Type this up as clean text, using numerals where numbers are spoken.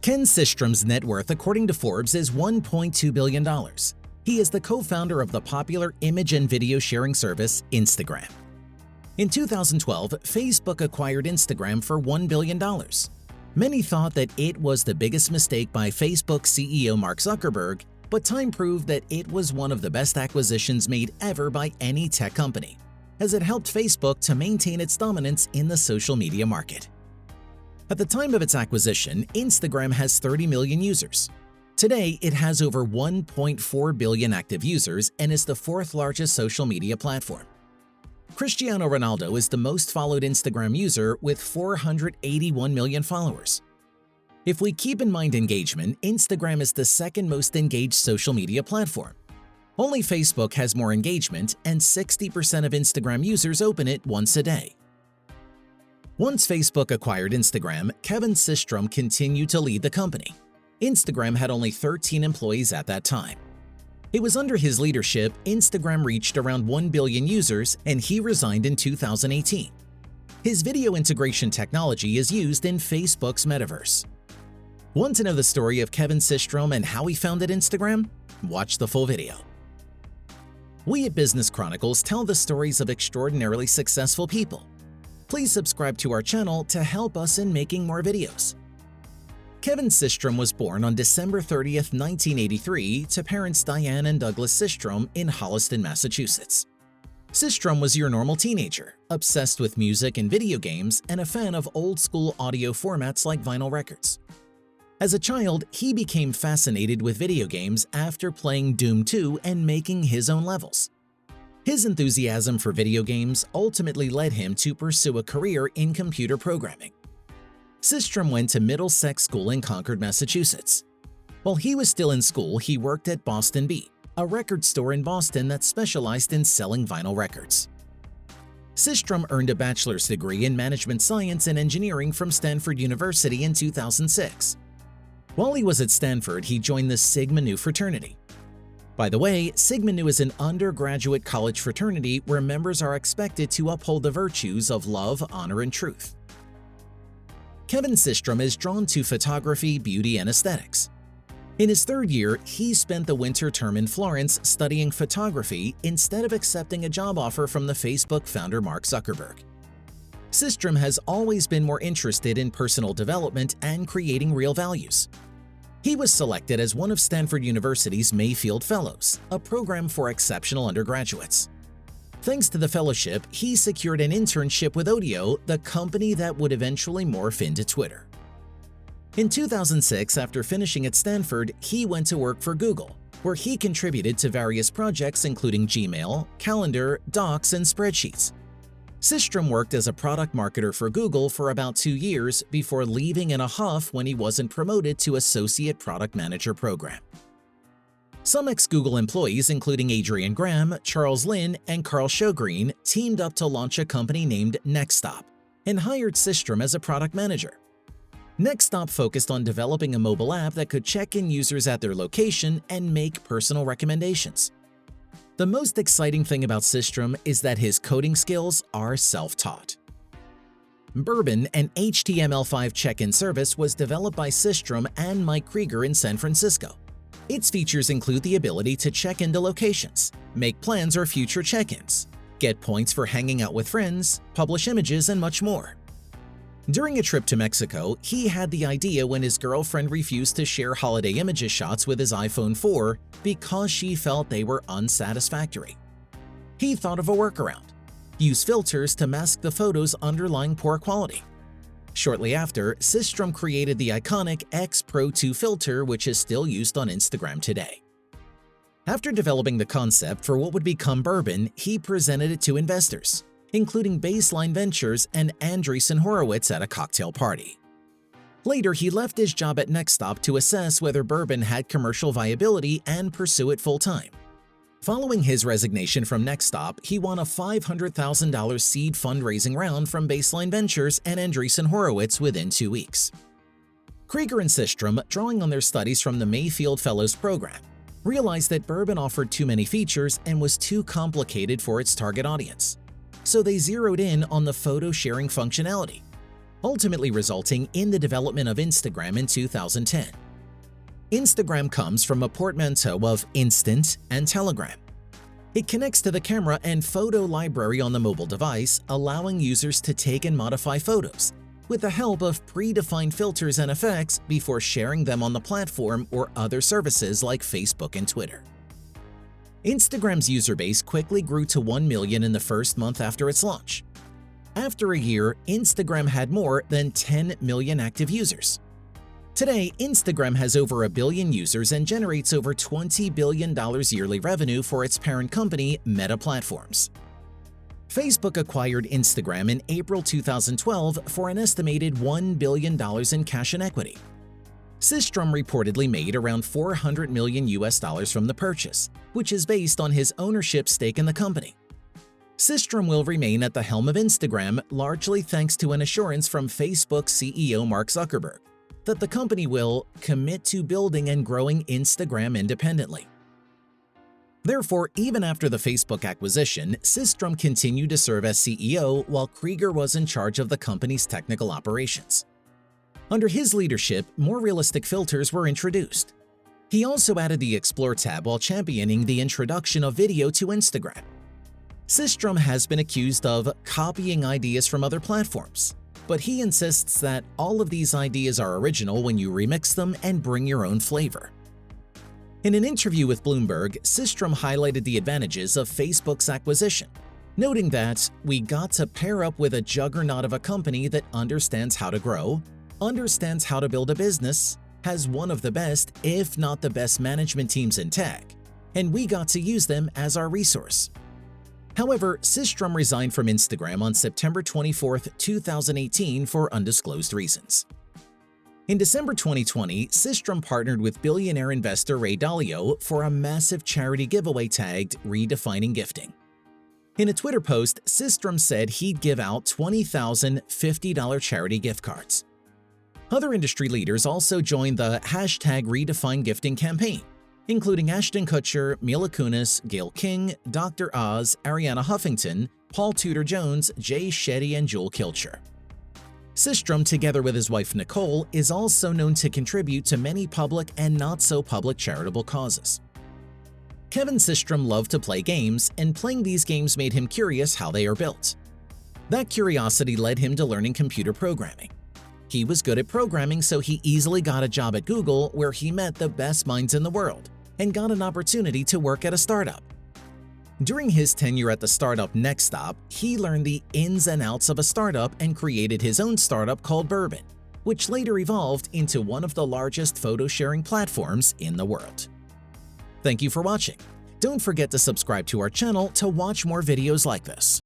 Ken Systrom's net worth, according to Forbes, is $1.2 billion. He is the co-founder of the popular image and video sharing service Instagram. In 2012, Facebook acquired Instagram for $1 billion. Many thought that it was the biggest mistake by Facebook CEO Mark Zuckerberg, but time proved that it was one of the best acquisitions made ever by any tech company, as it helped Facebook to maintain its dominance in the social media market. At the time of its acquisition, Instagram has 30 million users. Today, it has over 1.4 billion active users and is the fourth largest social media platform. Cristiano Ronaldo is the most followed Instagram user with 481 million followers. If we keep in mind engagement, Instagram is the second most engaged social media platform. Only Facebook has more engagement, and 60% of Instagram users open it once a day. Once Facebook acquired Instagram, Kevin Systrom continued to lead the company. Instagram had only 13 employees at that time. It was under his leadership Instagram reached around 1 billion users, and he resigned in 2018. His video integration technology is used in Facebook's metaverse. Want to know the story of Kevin Systrom and how he founded Instagram? Watch the full video. We at Business Chronicles tell the stories of extraordinarily successful people. Please subscribe to our channel to help us in making more videos. Kevin Systrom was born on December 30, 1983, to parents Diane and Douglas Systrom in Holliston, Massachusetts. Systrom was your normal teenager, obsessed with music and video games and a fan of old-school audio formats like vinyl records. As a child, he became fascinated with video games after playing Doom 2 and making his own levels. His enthusiasm for video games ultimately led him to pursue a career in computer programming. Systrom went to Middlesex School in Concord, Massachusetts. While he was still in school, he worked at Boston Beat, a record store in Boston that specialized in selling vinyl records. Systrom earned a bachelor's degree in management science and engineering from Stanford University in 2006. While he was at Stanford, he joined the Sigma Nu fraternity. By the way, Sigma Nu is an undergraduate college fraternity where members are expected to uphold the virtues of love, honor, and truth. Kevin Systrom is drawn to photography, beauty, and aesthetics. In his third year, he spent the winter term in Florence studying photography instead of accepting a job offer from the Facebook founder Mark Zuckerberg. Systrom has always been more interested in personal development and creating real values. He was selected as one of Stanford University's Mayfield Fellows, a program for exceptional undergraduates. Thanks to the fellowship, he secured an internship with Odeo, the company that would eventually morph into Twitter. In 2006, after finishing at Stanford, he went to work for Google, where he contributed to various projects including Gmail, Calendar, Docs, and spreadsheets. Systrom worked as a product marketer for Google for about 2 years before leaving in a huff when he wasn't promoted to Associate Product Manager program. Some ex-Google employees, including Adrian Graham, Charles Lin, and Carl Shogreen, teamed up to launch a company named Nextstop and hired Systrom as a product manager. Nextstop focused on developing a mobile app that could check in users at their location and make personal recommendations. The most exciting thing about Systrom is that his coding skills are self-taught. Burbn, an HTML5 check-in service, was developed by Systrom and Mike Krieger in San Francisco. Its features include the ability to check into locations, make plans or future check-ins, get points for hanging out with friends, publish images, and much more. During a trip to Mexico, he had the idea when his girlfriend refused to share holiday images shots with his iPhone 4 because she felt they were unsatisfactory. He thought of a workaround: use filters to mask the photos' underlying poor quality. Shortly after, Systrom created the iconic X Pro 2 filter, which is still used on Instagram today. After developing the concept for what would become Burbn, he presented it to investors, including Baseline Ventures and Andreessen Horowitz at a cocktail party. Later, he left his job at Nextstop to assess whether Burbn had commercial viability and pursue it full-time. Following his resignation from Nextstop, he won a $500,000 seed fundraising round from Baseline Ventures and Andreessen Horowitz within 2 weeks. Krieger and Systrom, drawing on their studies from the Mayfield Fellows program, realized that Burbn offered too many features and was too complicated for its target audience. So they zeroed in on the photo sharing functionality. ultimately resulting in the development of Instagram in 2010. Instagram comes from a portmanteau of instant and telegram. It connects to the camera and photo library on the mobile device, allowing users to take and modify photos with the help of predefined filters and effects before sharing them on the platform or other services like Facebook and Twitter. Instagram's user base quickly grew to 1 million in the first month after its launch. After a year, Instagram had more than 10 million active users. Today, Instagram has over 1 billion users and generates over $20 billion yearly revenue for its parent company, Meta Platforms. Facebook acquired Instagram in April 2012 for an estimated $1 billion in cash and equity. Systrom reportedly made around $400 million from the purchase, which is based on his ownership stake in the company. Systrom will remain at the helm of Instagram largely thanks to an assurance from Facebook CEO Mark Zuckerberg that the company will commit to building and growing Instagram independently. Therefore, even after the Facebook acquisition, Systrom continued to serve as CEO while Krieger was in charge of the company's technical operations. Under his leadership, more realistic filters were introduced. He also added the Explore tab while championing the introduction of video to Instagram. Systrom has been accused of copying ideas from other platforms, but he insists that all of these ideas are original when you remix them and bring your own flavor. In an interview with Bloomberg, Systrom highlighted the advantages of Facebook's acquisition, noting that we got to pair up with a juggernaut of a company that understands how to grow, understands how to build a business, has one of the best, if not the best management teams in tech, and we got to use them as our resource. However, Systrom resigned from Instagram on September 24, 2018 for undisclosed reasons. In December 2020, Systrom partnered with billionaire investor Ray Dalio for a massive charity giveaway tagged Redefining Gifting. In a Twitter post, Systrom said he'd give out 20,000 $50 charity gift cards. Other industry leaders also joined the #RedefineGifting campaign, including Ashton Kutcher, Mila Kunis, Gayle King, Dr. Oz, Ariana Huffington, Paul Tudor Jones, Jay Shetty, and Jewel Kilcher. Systrom, together with his wife Nicole, is also known to contribute to many public and not-so-public charitable causes. Kevin Systrom loved to play games, and playing these games made him curious how they are built. That curiosity led him to learning computer programming. He was good at programming, so he easily got a job at Google where he met the best minds in the world and got an opportunity to work at a startup. During his tenure at the startup Nextstop, he learned the ins and outs of a startup and created his own startup called Burbn, which later evolved into one of the largest photo-sharing platforms in the world. Thank you for watching. Don't forget to subscribe to our channel to watch more videos like this.